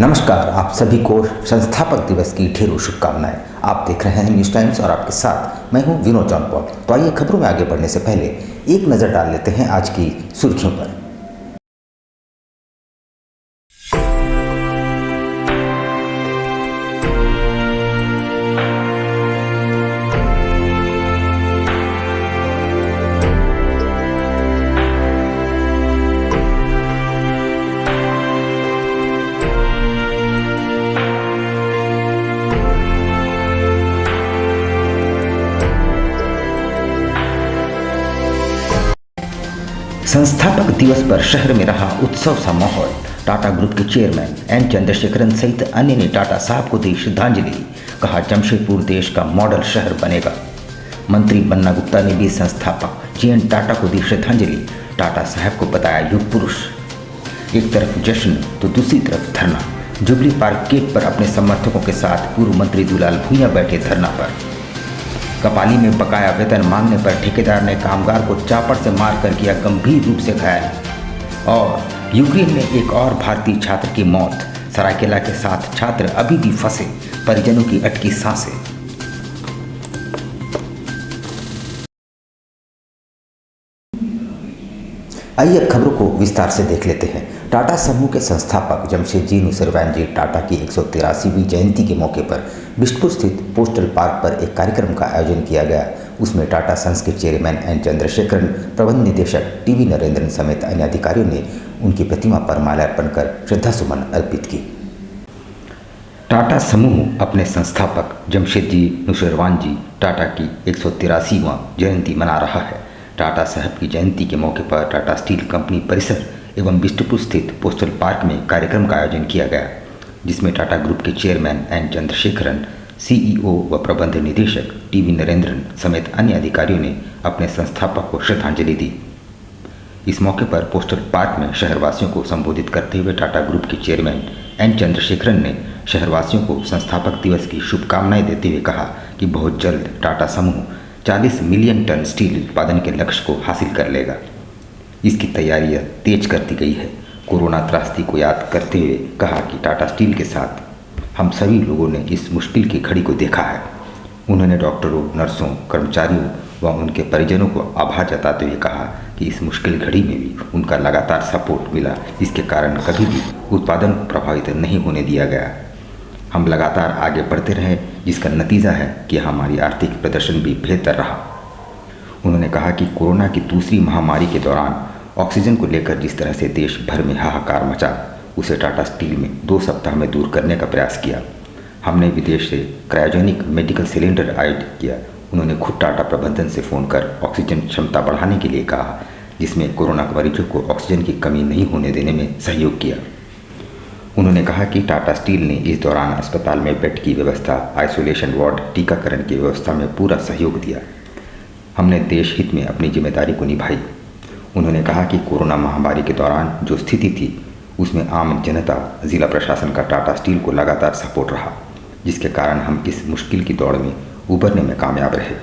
नमस्कार, आप सभी को संस्थापक दिवस की ढेरों शुभकामनाएं। आप देख रहे हैं न्यूज़ टाइम्स और आपके साथ मैं हूं विनोद जॉनपॉल। तो आइए खबरों में आगे बढ़ने से पहले एक नज़र डाल लेते हैं आज की सुर्खियों पर। संस्थापक दिवस पर शहर में रहा उत्सव सा माहौल। टाटा ग्रुप के चेयरमैन एन चंद्रशेखरन सहित अन्य ने टाटा साहब को दी श्रद्धांजलि। कहा, जमशेदपुर देश का मॉडल शहर बनेगा। मंत्री बन्ना गुप्ता ने भी संस्थापक जीएन टाटा को दी श्रद्धांजलि। टाटा साहब को बताया युग पुरुष। एक तरफ जश्न तो दूसरी तरफ धरना। जुबली पार्क गेट पर अपने समर्थकों के साथ पूर्व मंत्री दुलाल भुइयां बैठे धरना पर। कपाली में बकाया वेतन मांगने पर ठेकेदार ने कामगार को चापड़ से मारकर किया गंभीर रूप से घायल। और यूक्रेन में एक और भारतीय छात्र की मौत। सरायकेला के 7 छात्र अभी भी फंसे, परिजनों की अटकी सांसें। आइए अब खबरों को विस्तार से देख लेते हैं। टाटा समूह के संस्थापक जमशेदजी नुसरवानजी टाटा की 183वीं जयंती के मौके पर बिष्टपुर स्थित पोस्टल पार्क पर एक कार्यक्रम का आयोजन किया गया। उसमें टाटा सन्स के चेयरमैन एन चंद्रशेखरन, प्रबंध निदेशक टीवी नरेंद्रन समेत अन्य अधिकारियों ने उनकी प्रतिमा पर माल्यार्पण कर श्रद्धासुमन अर्पित की। टाटा समूह अपने संस्थापक जमशेदजी नुसरवानजी टाटा की 183वां जयंती मना रहा है। टाटा साहब की जयंती के मौके पर टाटा स्टील कंपनी परिसर एवं बिष्टपुर स्थित पोस्टल पार्क में कार्यक्रम का आयोजन किया गया, जिसमें टाटा ग्रुप के चेयरमैन एन चंद्रशेखरन, सीईओ व प्रबंध निदेशक टीवी नरेंद्रन समेत अन्य अधिकारियों ने अपने संस्थापक को श्रद्धांजलि दी। इस मौके पर पोस्टल पार्क में शहरवासियों को संबोधित करते हुए टाटा ग्रुप के चेयरमैन एन चंद्रशेखरन ने शहरवासियों को संस्थापक दिवस की शुभकामनाएं देते हुए कहा कि बहुत जल्द टाटा समूह 40 मिलियन टन स्टील उत्पादन के लक्ष्य को हासिल कर लेगा। इसकी तैयारियां तेज कर दी गई है। कोरोना त्रासदी को याद करते हुए कहा कि टाटा स्टील के साथ हम सभी लोगों ने इस मुश्किल की घड़ी को देखा है। उन्होंने डॉक्टरों, नर्सों, कर्मचारियों व उनके परिजनों को आभार जताते हुए कहा कि इस मुश्किल घड़ी में भी उनका लगातार सपोर्ट मिला, जिसके कारण कभी भी उत्पादन को प्रभावित नहीं होने दिया गया। हम लगातार आगे बढ़ते रहे, जिसका नतीजा है कि हमारी आर्थिक प्रदर्शन भी बेहतर रहा। उन्होंने कहा कि कोरोना की दूसरी महामारी के दौरान ऑक्सीजन को लेकर जिस तरह से देश भर में हाहाकार मचा, उसे टाटा स्टील में 2 सप्ताह में दूर करने का प्रयास किया। हमने विदेश से क्रायोजेनिक मेडिकल सिलेंडर आयात किया। उन्होंने खुद टाटा प्रबंधन से फ़ोन कर ऑक्सीजन क्षमता बढ़ाने के लिए कहा, जिसमें कोरोना के मरीजों को ऑक्सीजन की कमी नहीं होने देने में सहयोग किया। उन्होंने कहा कि टाटा स्टील ने इस दौरान अस्पताल में बेड की व्यवस्था, आइसोलेशन वार्ड, टीकाकरण की व्यवस्था में पूरा सहयोग दिया। हमने देश हित में अपनी जिम्मेदारी को निभाई। उन्होंने कहा कि कोरोना महामारी के दौरान जो स्थिति थी, उसमें आम जनता, जिला प्रशासन का टाटा स्टील को लगातार सपोर्ट रहा, जिसके कारण हम इस मुश्किल की दौड़ में उबरने में कामयाब रहे।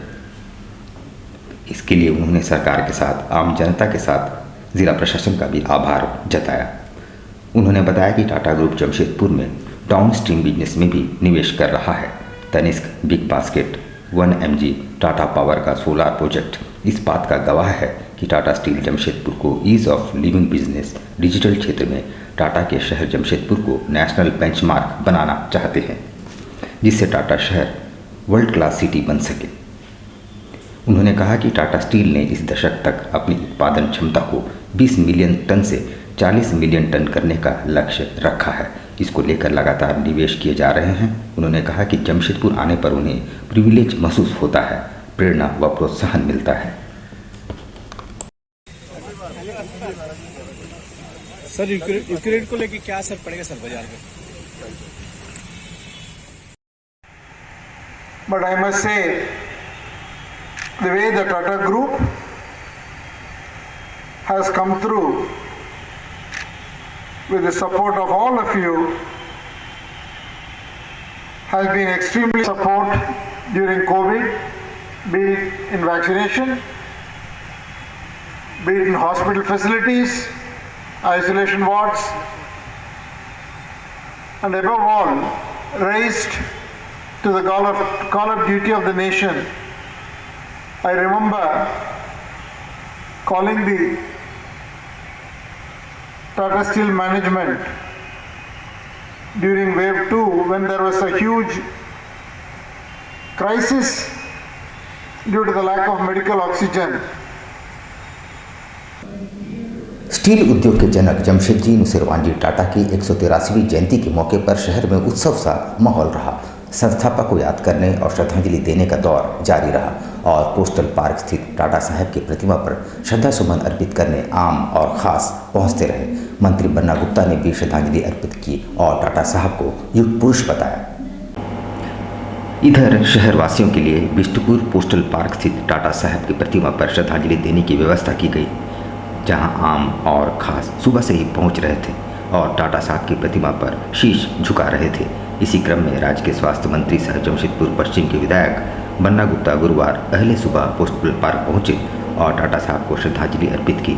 इसके लिए उन्होंने सरकार के साथ, आम जनता के साथ जिला प्रशासन का भी आभार जताया। उन्होंने बताया कि टाटा ग्रुप जमशेदपुर में डाउन स्ट्रीम बिजनेस में भी निवेश कर रहा है। Tanishq, big basket, 1mg Tata power का सोलार प्रोजेक्ट इस बात का गवाह है कि टाटा स्टील जमशेदपुर को ease of living business digital क्षेत्र में टाटा के शहर जमशेदपुर को नेशनल बेंचमार्क बनाना चाहते हैं, जिससे टाटा शहर वर्ल्ड क्लास सिटी बन सके। उन्होंने कहा कि टाटा स्टील ने इस दशक तक अपनी उत्पादन क्षमता को 20 मिलियन टन से 40 मिलियन टन करने का लक्ष्य रखा है। इसको लेकर लगातार निवेश किए जा रहे हैं। उन्होंने कहा कि जमशेदपुर आने पर उन्हें प्रिविलेज महसूस होता है, प्रेरणा व प्रोत्साहन मिलता है। सर, यूक्रेन को लेकर क्या असर पड़ेगा सर बाजार में? But I must say, the way the Tata Group has come through with the support of all of you has been extremely support during COVID, be it in vaccination, be it in hospital facilities, isolation wards, and above all, raised to the call of duty of the nation. I remember calling the Tata Steel management during wave 2 when there was a huge crisis due to the lack of medical oxygen. Steel उद्योग के जनक जमशेदजी नुसेरवानजी टाटा की 183वीं जयंती के मौके पर शहर में उत्सव सा माहौल रहा। संस्थापक को याद करने और श्रद्धांजलि देने का दौर जारी रहा और पोस्टल पार्क स्थित टाटा साहब की प्रतिमा पर श्रद्धा सुमन अर्पित करने आम और खास पहुंचते रहे। मंत्री बन्ना गुप्ता ने भी श्रद्धांजलि अर्पित की और टाटा साहब को युग पुरुष बताया। इधर शहरवासियों के लिए बिष्टुपुर पोस्टल पार्क स्थित टाटा साहब की प्रतिमा पर श्रद्धांजलि देने की व्यवस्था की गई, जहां आम और खास सुबह से ही पहुंच रहे थे और टाटा साहब की प्रतिमा पर शीश झुका रहे थे। इसी क्रम में राज्य के स्वास्थ्य मंत्री सह जमशेदपुर पश्चिम के विधायक बन्ना गुप्ता गुरुवार पहले सुबह पोस्टल पार्क पहुंचे और टाटा साहब को श्रद्धांजलि अर्पित की।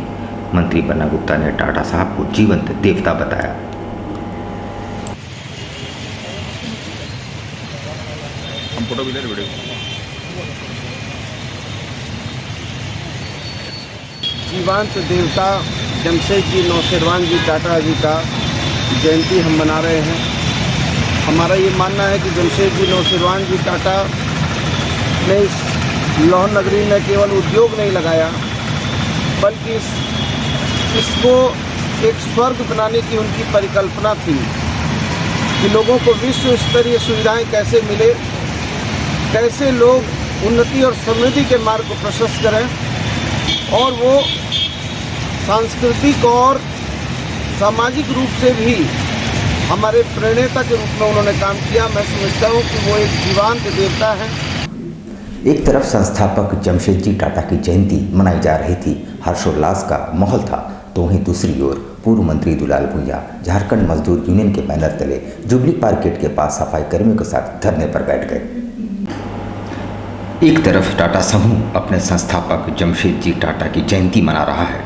मंत्री बन्ना गुप्ता ने टाटा साहब को जीवंत देवता बताया। जीवंत देवता जमशेदजी नौशेरवानजी टाटा जी का जयंती हम मना रहे हैं। हमारा ये मानना है कि जमशेदजी नौशेरवानजी टाटा ने इस लौह नगरी में केवल उद्योग नहीं लगाया, बल्कि इसको एक स्वर्ग बनाने की उनकी परिकल्पना थी कि लोगों को विश्व स्तरीय सुविधाएं कैसे मिले, कैसे लोग उन्नति और समृद्धि के मार्ग को प्रशस्त करें, और वो सांस्कृतिक और सामाजिक रूप से भी हमारे प्रेरणा के रूप में उन्होंने काम किया। मैं समझता हूँ कि वो एक जीवंत देवता है। एक तरफ संस्थापक जमशेदजी टाटा की जयंती मनाई जा रही थी, हर्षोल्लास का माहौल था, तो वहीं दूसरी ओर पूर्व मंत्री दुलाल भुइयां झारखंड मजदूर यूनियन के बैनर तले जुबली पार्क गेट के पास सफाई कर्मियों के साथ धरने पर बैठ गए। एक तरफ टाटा समूह अपने संस्थापक जमशेदजी टाटा की जयंती मना रहा है,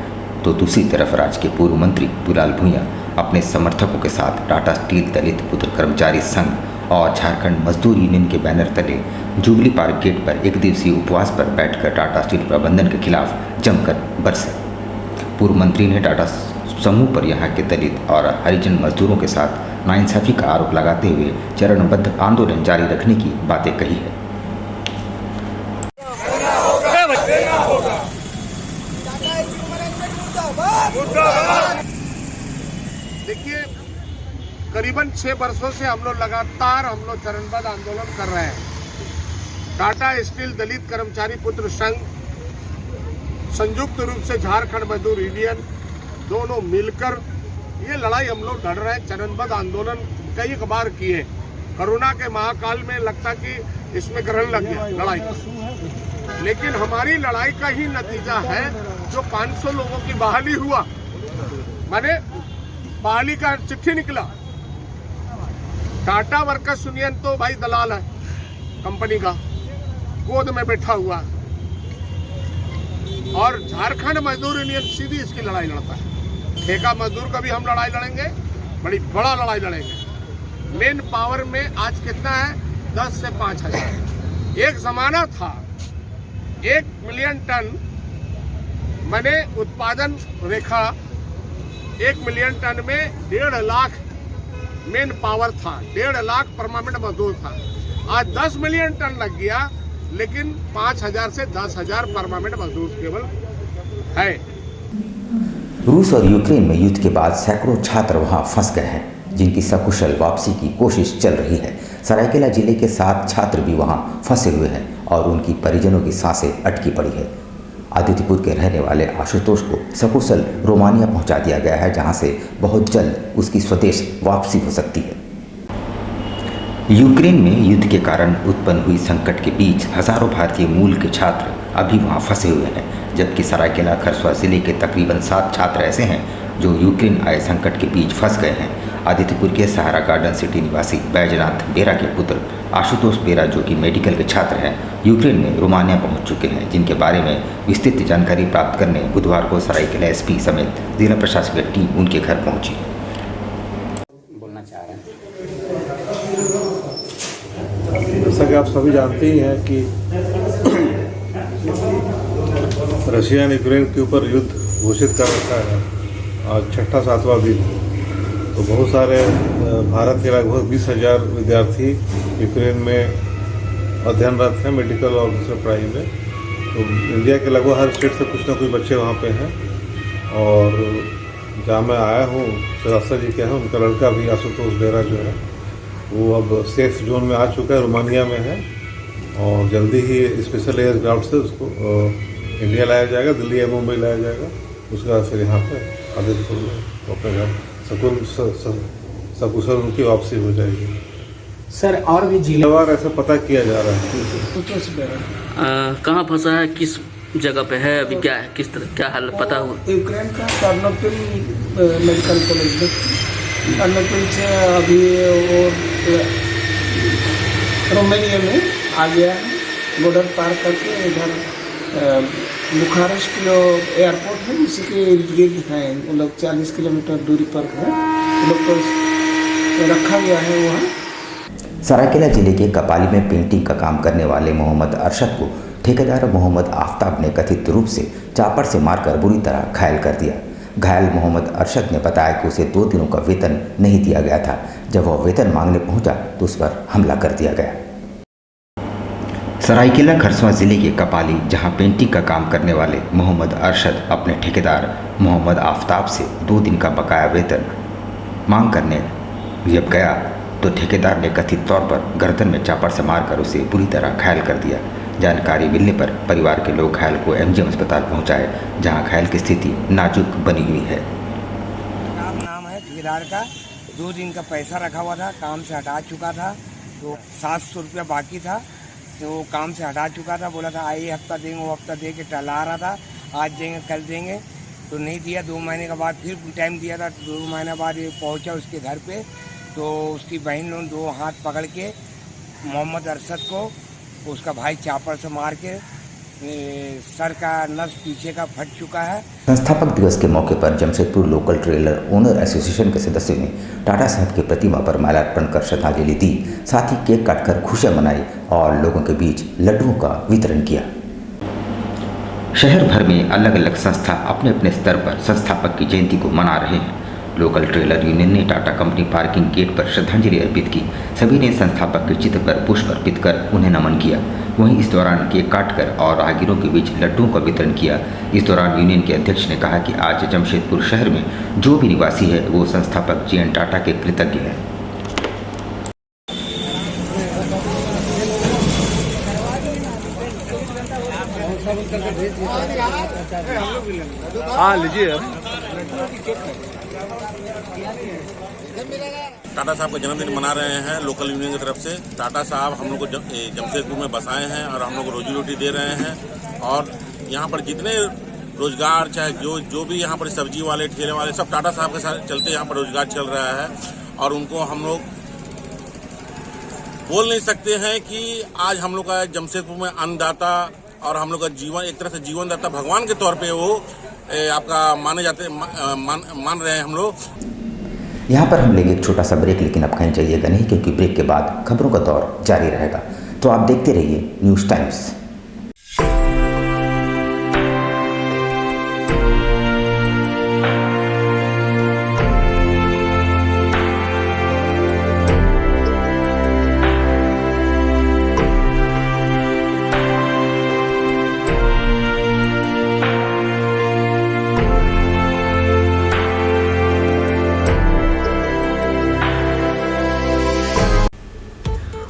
तो दूसरी तरफ राज्य के पूर्व मंत्री दुलाल भुइयां अपने समर्थकों के साथ टाटा स्टील दलित पुत्र कर्मचारी संघ और झारखंड मजदूर यूनियन के बैनर तले जुबली पार्क गेट पर एक दिवसीय उपवास पर बैठकर टाटा स्टील प्रबंधन के खिलाफ जमकर बरसे। पूर्व मंत्री ने टाटा समूह पर यहाँ के दलित और हरिजन मजदूरों के साथ नाइंसाफी का आरोप लगाते हुए चरणबद्ध आंदोलन जारी रखने की बातें कही है। देखिए, करीबन 6 वर्षों से हम लोग लगातार चरणबद्ध आंदोलन कर रहे हैं। टाटा स्टील दलित कर्मचारी पुत्र संघ, संयुक्त रूप से झारखंड मजदूर यूनियन, दोनों मिलकर ये लड़ाई हम लोग लड़ रहे हैं। चरणबद्ध आंदोलन कई बार किए। कोरोना के महाकाल में लगता कि इसमें ग्रहण लग गया लड़ाई, लेकिन हमारी लड़ाई का ही नतीजा है जो 500 लोगों की बहाली हुआ, माने बहाली का चिट्ठी निकला। टाटा वर्कर्स यूनियन तो भाई दलाल है कंपनी का, गोद में बैठा हुआ, और झारखंड मजदूर यूनियन सीधी इसकी लड़ाई लड़ता है। ठेका मजदूर का भी हम लड़ाई लड़ेंगे, बड़ा लड़ाई लड़ेंगे। मेन पावर में आज कितना है? 10 से 5 हजार। एक जमाना था 1 मिलियन टन माने उत्पादन रेखा, 1 मिलियन टन में 1.5 लाख मेन पावर था, 1.5 लाख परमानेंट मजदूर था। आज 10 मिलियन टन लग गया, लेकिन 5,000 से 10,000 परमानेंट मजदूर केवल है। रूस और यूक्रेन में युद्ध के बाद सैकड़ों छात्र वहां फंस गए हैं, जिनकी सकुशल वापसी की कोशिश चल रही है। सरायकेला जिले के 7 छात्र भी वहां फंसे हुए हैं और उनकी परिजनों की सांसें अटकी पड़ी है। आदित्यपुर के रहने वाले आशुतोष को सकुशल रोमानिया पहुंचा दिया गया है, जहां से बहुत जल्द उसकी स्वदेश वापसी हो सकती है। यूक्रेन में युद्ध के कारण उत्पन्न हुई संकट के बीच हजारों भारतीय मूल के छात्र अभी वहां फंसे हुए हैं, जबकि सरायकेला खरसुआ जिले के तकरीबन 7 छात्र ऐसे हैं जो यूक्रेन आए संकट के बीच फंस गए हैं। आदित्यपुर के सहारा गार्डन सिटी निवासी बैजनाथ बेरा के पुत्र आशुतोष बेरा, जो कि मेडिकल के छात्र हैं, यूक्रेन में रोमानिया पहुंच चुके हैं, जिनके बारे में विस्तृत जानकारी प्राप्त करने बुधवार को सरायकेला एसपी समेत जिला प्रशासकीय टीम उनके घर पहुंची। बोलना चाह रहे हैं जैसा कि आप सभी जानते ही हैं कि रशिया ने यूक्रेन के ऊपर युद्ध घोषित कर रखा है, आज 6वां दिन। तो बहुत सारे भारत के लगभग 20,000 विद्यार्थी यूक्रेन में अध्ययनरत हैं, मेडिकल और दूसरे पढ़ाई में। तो इंडिया के लगभग हर स्टेट से कुछ ना कुछ बच्चे वहाँ पे हैं। और जहाँ मैं आया हूँ, श्रीवास्तव जी के हैं, उनका लड़का भी आशुतोष बेरा जो है वो अब सेफ जोन में आ चुका है, रोमानिया में है। और जल्दी ही स्पेशल एयरक्राफ्ट से उसको इंडिया लाया जाएगा, दिल्ली या मुंबई लाया जाएगा। उसके बाद फिर यहाँ पर आदित्यपुर अपने घर सकुशल उनकी वापसी हो जाएगी। सर और भी जिलेवार ऐसा पता किया जा रहा है। कहाँ फंसा है, किस जगह पे है, अभी क्या है, किस तरह क्या हाल पता हो? यूक्रेन का टर्नोपिल मेडिकल कॉलेज में, टर्नोपिल से अभी वो रोमानिया में आ गया है, बॉर्डर पार करके इधर बुखारेस्ट जो एयरपोर्ट है उसी के इर्द गिर्द हैं। वो लोग 40 किलोमीटर दूरी पर है, वो लोग को रखा गया है वहाँ। सरायकेला जिले के कपाली में पेंटिंग का काम करने वाले मोहम्मद अरशद को ठेकेदार मोहम्मद आफ्ताब ने कथित रूप से चापड़ से मारकर बुरी तरह घायल कर दिया। घायल मोहम्मद अरशद ने बताया कि उसे 2 दिनों का वेतन नहीं दिया गया था। जब वह वेतन मांगने पहुंचा तो उस पर हमला कर दिया गया। सरायकेला खरसवां जिले के कपाली, जहां पेंटिंग का काम करने वाले मोहम्मद अरशद अपने ठेकेदार मोहम्मद आफ्ताब से 2 दिन का बकाया वेतन मांग करने जब गया तो ठेकेदार ने कथित तौर पर गर्दन में चापड़ से मारकर उसे बुरी तरह घायल कर दिया। जानकारी मिलने पर परिवार के लोग घायल को एमजीएम अस्पताल पहुंचाए, जहां घायल की स्थिति नाजुक बनी हुई है। नाम है ठेकेदार का, 2 दिन का पैसा रखा हुआ था, काम से हटा चुका था, तो 700 रुपया बाकी था, तो काम से हटा चुका था। बोला था आइए हफ्ता देंगे, वो हफ्ता दे के टला रहा था, आज देंगे कल देंगे, तो नहीं दिया। 2 महीने के बाद फिर टाइम दिया था, 2 महीने बाद ये पहुंचा उसके घर पे, तो उसकी बहन लोग 2 हाथ पकड़ के मोहम्मद अरशद को उसका भाई चापड़ से मार के सर का नस पीछे का फट चुका है। संस्थापक दिवस के मौके पर Jamshedpur local trailer owner association के सदस्यों ने टाटा साहब की प्रतिमा पर माल्यार्पण कर श्रद्धांजलि दी, साथ ही केक काटकर खुशियां मनाई और लोगों के बीच लड्डुओं का वितरण किया। शहर भर में अलग अलग संस्था अपने अपने स्तर पर संस्थापक की जयंती को मना रहे हैं। लोकल ट्रेलर यूनियन ने टाटा कंपनी पार्किंग गेट पर श्रद्धांजलि अर्पित की। सभी ने संस्थापक के चित्र पर पुष्प अर्पित कर उन्हें नमन किया। वहीं इस दौरान केक काटकर और राहगीरों के बीच लड्डुओं का वितरण किया। इस दौरान यूनियन के अध्यक्ष ने कहा कि आज जमशेदपुर शहर में जो भी निवासी है वो संस्थापक JN टाटा के कृतज्ञ है। हाँ लीजिए। टाटा साहब का जन्मदिन मना रहे हैं लोकल यूनियन की तरफ से। टाटा साहब हम लोग को जमशेदपुर में बसाए हैं और हम लोग को रोजी रोटी दे रहे हैं। और यहाँ पर जितने रोजगार चाहे जो भी यहाँ पर सब्जी वाले ठेले वाले सब टाटा साहब के साथ चलते यहाँ पर रोजगार चल रहा है। और उनको हम लोग बोल नहीं सकते हैं कि आज हम लोग का जमशेदपुर में अन्नदाता और हम लोग का जीवन एक तरह से जीवनदाता भगवान के तौर पे वो आपका मान रहे हैं हम लोग। यहाँ पर हम लेंगे एक छोटा सा ब्रेक, लेकिन अब कहीं जाइएगा नहीं, क्योंकि ब्रेक के बाद खबरों का दौर जारी रहेगा। तो आप देखते रहिए news times.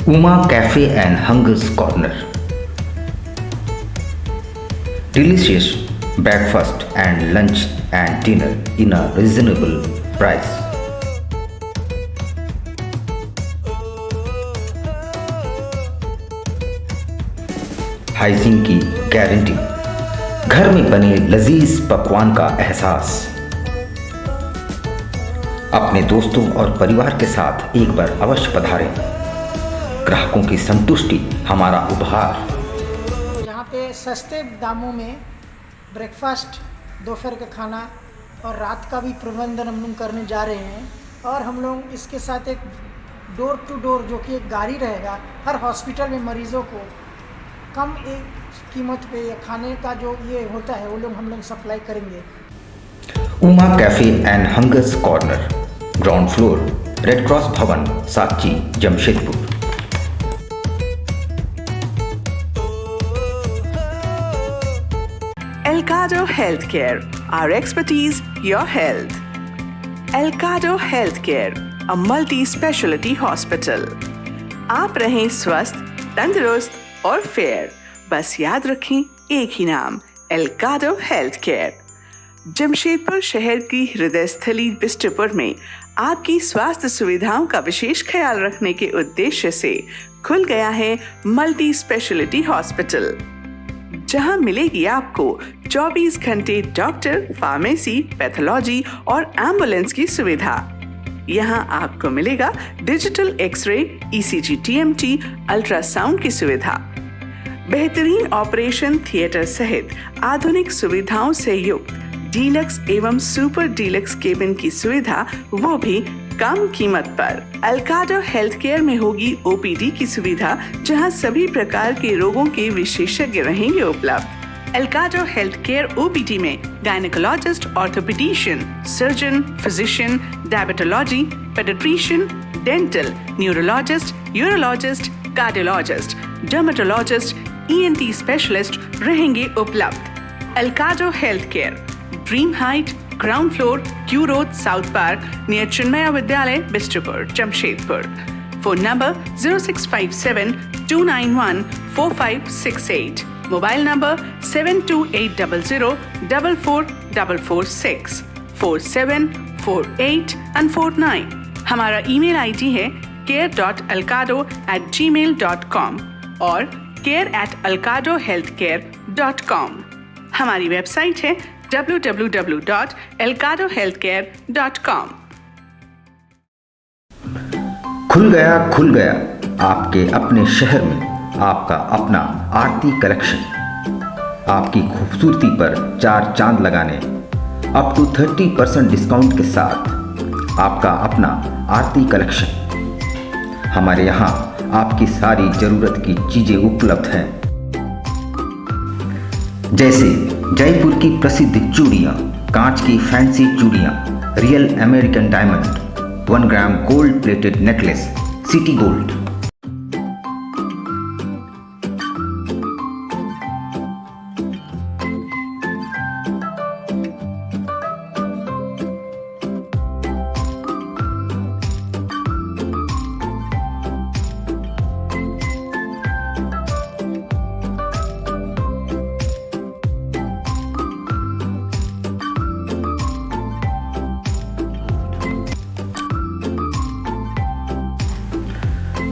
Uma Cafe and Hunger's Corner. Delicious breakfast and lunch and dinner in a reasonable price. Hygiene की गारंटी, घर में बने लजीज पकवान का एहसास। अपने दोस्तों और परिवार के साथ एक बार अवश्य पधारें। ग्राहकों की संतुष्टि हमारा उपहार। यहाँ पे सस्ते दामों में ब्रेकफास्ट, दोपहर का खाना और रात का भी प्रबंधन हम लोग करने जा रहे हैं। और हम लोग इसके साथ एक डोर टू डोर जो कि एक गाड़ी रहेगा, हर हॉस्पिटल में मरीज़ों को कम एक कीमत पे या खाने का जो ये होता है वो लोग हम लोग सप्लाई करेंगे। Uma cafe and hungers corner, ground floor, red cross भवन, साची, Jamshedpur. Elcado Healthcare, our expertise, your health. Elcado Healthcare, a multi-specialty hospital. आप रहें स्वस्थ, तंदुरुस्त और फेयर, बस याद रखें एक ही नाम, Elcado Healthcare। जमशेदपुर शहर की हृदय स्थली बिष्टपुर में आपकी स्वास्थ्य सुविधाओं का विशेष ख्याल रखने के उद्देश्य से खुल गया है मल्टी स्पेशलिटी हॉस्पिटल, जहां मिलेगी आपको 24 घंटे डॉक्टर, फार्मेसी, पैथोलॉजी और एम्बुलेंस की सुविधा। यहां आपको मिलेगा digital x ray, ECG, TMT, ultrasound की सुविधा, बेहतरीन ऑपरेशन थिएटर सहित आधुनिक सुविधाओं से युक्त डीलक्स एवं सुपर डीलक्स केबिन की सुविधा, वो भी कम कीमत पर। एल्काडो हेल्थ केयर में होगी OPD की सुविधा, जहां सभी प्रकार के रोगों के विशेषज्ञ रहेंगे उपलब्ध। एल्काडो हेल्थ केयर OPD में gynaecologist, orthopaedician, surgeon, physician, diabetology, paediatrician, dental, neurologist, urologist, cardiologist, dermatologist, ENT specialist रहेंगे उपलब्ध। एल्काडो health care, dream height, ground floor, Q road, south park, near Chinmaya Vidyalaya, Bistupur, Jamshedpur. Phone number 0657-291-4568, mobile number 7280044446, 4748 हमारा email ID है care.elcado@gmail.com और care@elcadohealthcare.com। हमारी website है www.elcadohealthcare.com। खुल गया आपके अपने शहर में आपका अपना आरती कलेक्शन। आपकी खूबसूरती पर 4 चांद लगाने अप टू 30% डिस्काउंट के साथ आपका अपना आरती कलेक्शन। हमारे यहाँ आपकी सारी ज़रूरत की चीज़ें उपलब्ध हैं, जैसे जयपुर की प्रसिद्ध चूड़ियाँ, कांच की फैंसी चूड़ियाँ, real American diamond, 1 gram gold plated necklace, city gold.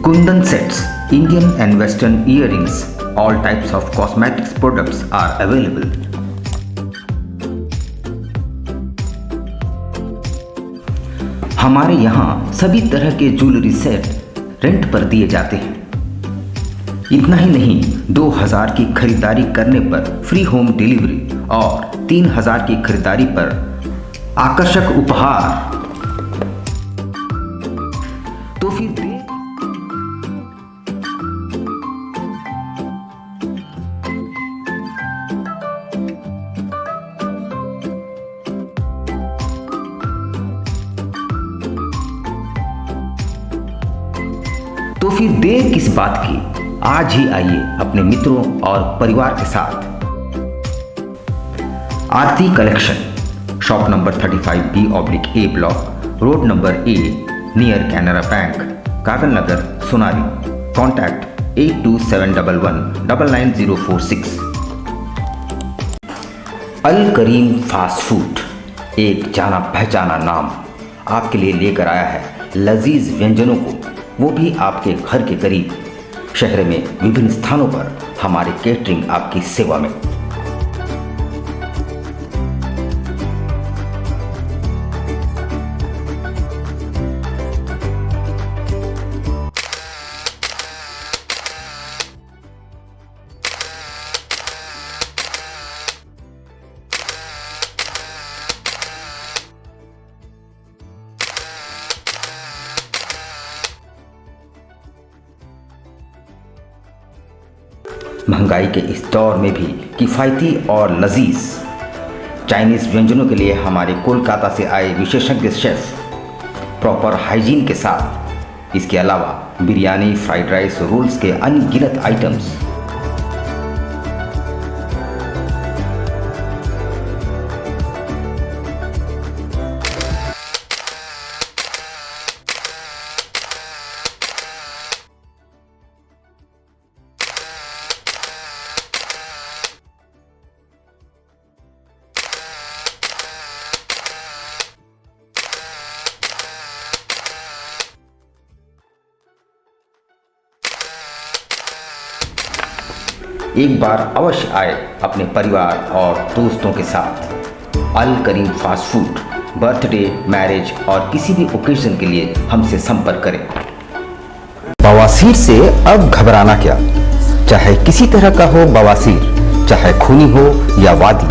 Kundan sets, Indian and Western earrings, all types of cosmetics products are available. हमारे यहाँ सभी तरह के ज्वेलरी सेट रेंट पर दिए जाते हैं। इतना ही नहीं, 2000 की खरीदारी करने पर फ्री होम डिलीवरी और 3000 की खरीदारी पर आकर्षक उपहार। तो फिर देर किस बात की, आज ही आइए अपने मित्रों और परिवार के साथ। Aarti collection, shop number 35B/A block, road number A, near Canara bank, Kagal Nagar, Sonari. Contact 8271119046। Al Karim fast food, एक जाना पहचाना नाम, आपके लिए लेकर आया है लजीज व्यंजनों को, वो भी आपके घर के करीब। शहर में विभिन्न स्थानों पर हमारे केटरिंग आपकी सेवा में। महंगाई के इस दौर में भी किफ़ायती और लजीज चाइनीज़ व्यंजनों के लिए हमारे कोलकाता से आए विशेषज्ञ शेफ प्रॉपर हाइजीन के साथ, इसके अलावा बिरयानी, फ्राइड राइस, रोल्स के अनगिनत आइटम्स। एक बार अवश्य आए अपने परिवार और दोस्तों के साथ। अल Karim fast food, birthday, marriage और किसी भी ओकेजन के लिए हमसे संपर्क करें। बवासीर से अब घबराना क्या, चाहे किसी तरह का हो बवासीर, चाहे खूनी हो या वादी,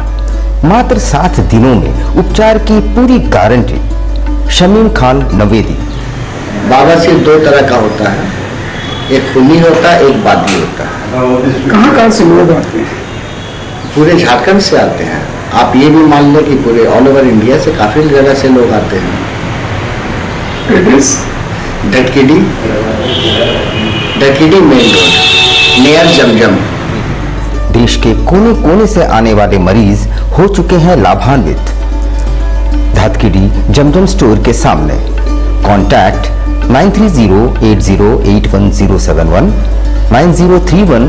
मात्र 7 दिनों में उपचार की पूरी गारंटी। शमीम खान नवेदी। बवासीर 2 तरह का होता है, एक खूनी होता है, एक वादी होता है। कहाँ से लोग आते हैं? पूरे झारखंड से आते हैं। आप ये भी मान लो कि पूरे ऑल ओवर इंडिया से काफी जगह से लोग आते हैं। ढटकीडी मेन रोड नियर जमजम। देश के कोने कोने से आने वाले मरीज हो चुके हैं लाभान्वित। धतकीडी जमजम स्टोर के सामने। कॉन्टैक्ट 9308081071 9031।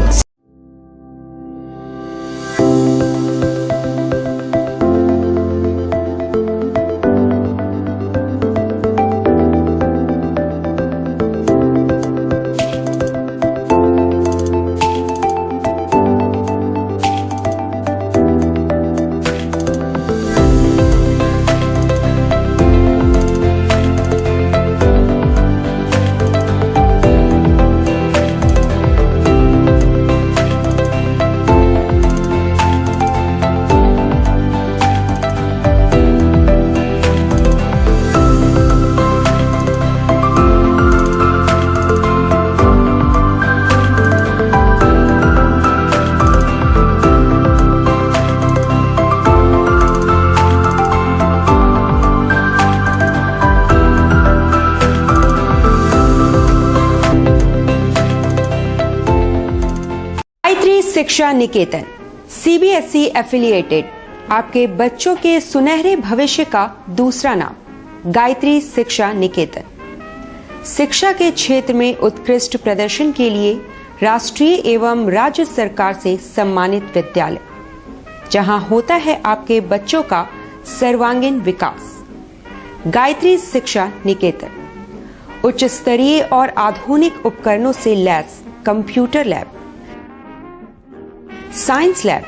शिक्षा निकेतन CBSE एफिलिएटेड आपके बच्चों के सुनहरे भविष्य का दूसरा नाम। गायत्री शिक्षा निकेतन शिक्षा के क्षेत्र में उत्कृष्ट प्रदर्शन के लिए राष्ट्रीय एवं राज्य सरकार से सम्मानित विद्यालय, जहां होता है आपके बच्चों का सर्वांगीण विकास। गायत्री शिक्षा निकेतन उच्च स्तरीय और आधुनिक उपकरणों से lace computer lab, science lab,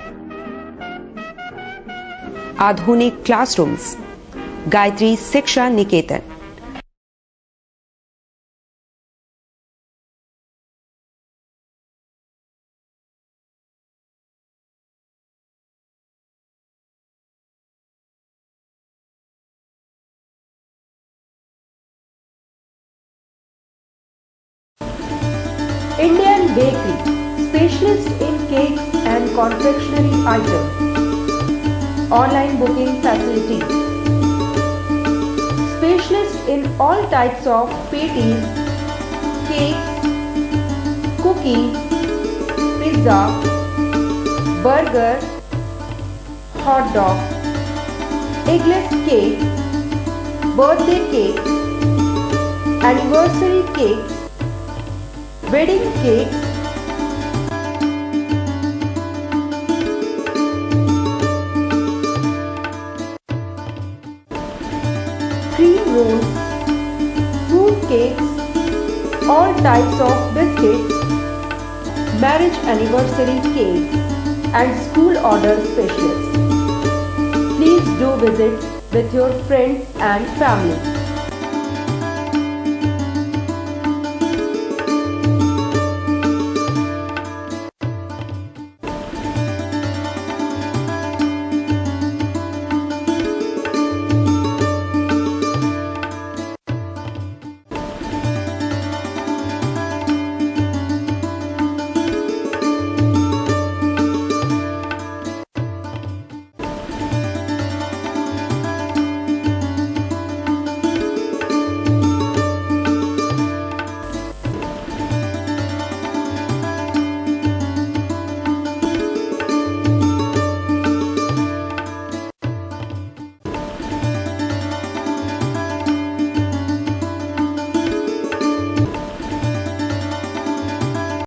आधुनिक क्लासरूम्स। गायत्री शिक्षा निकेतन। Indian Bakery, specialist in cakes and confectionery items. Online booking facilities. Specialist in all types of patties, cakes, cookies, pizza, burger, hot dog, eggless cake, birthday cake, anniversary cakes, wedding cakes, cream rolls, fruit cakes, all types of biscuits, marriage anniversary cakes, and school order specialists. Please do visit with your friends and family.